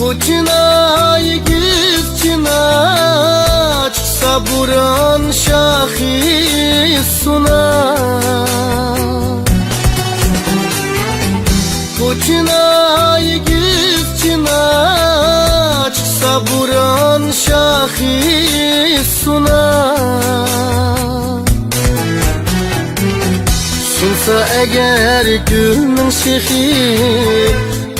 Koçinay gizçina çıksa buran şahi suna. Koçinay gizçina çıksa buran şahi suna. Sunsa eğer gülün şehi,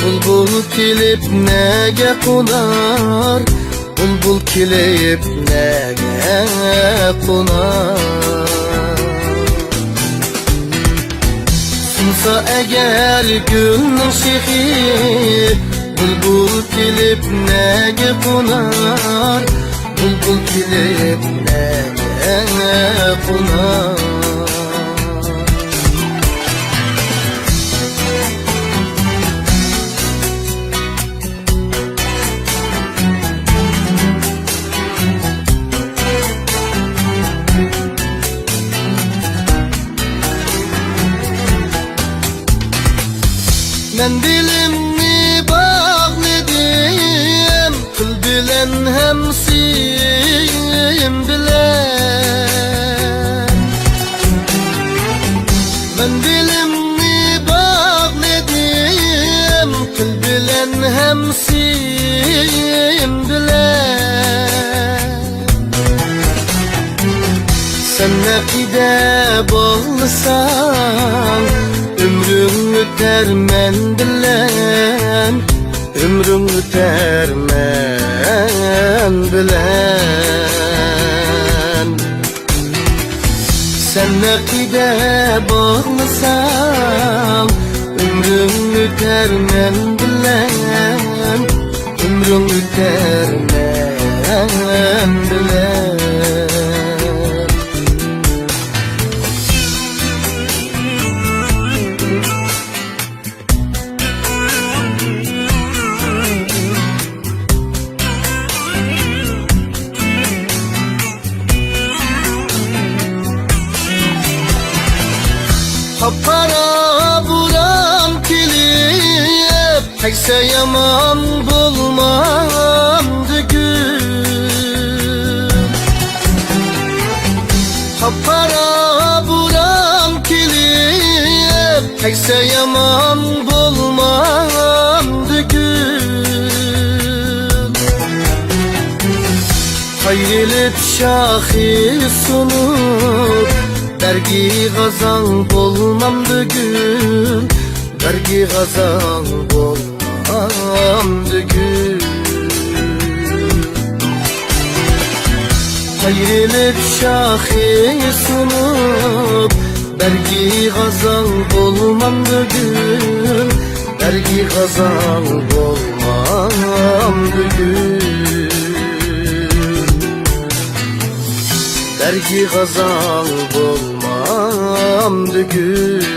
bulbul kilip nege konar, bulbul kilip nege konar. Sunsa eğer gülün şehi, bulbul kilip nege konar, bulbul kilip nege konar. Men dilimni bağladım, kıl bilen hem sim bilen. Men dilimni bağladım, kıl bilen hem sim bilen. Sen nakide bağlısan, ömrüm öter men bilen, ömrüm öter men bilen. Sen nakide bağlısan, ömrüm öter men bilen, ömrüm öter men bilen. Para buram kilip, tekse yaman bulmamdı gül. Para buram kilip, tekse yaman bulmamdı gül. Hayrilip şahi sunup, dergi gazan bolmamdı gül, dergi gazan bolmamdı gül. Hayrilip şahi sunup, dergi gazan bolmamdı gül, dergi gazan bolmamdı gül. Dergi gazal bulmamdı gül.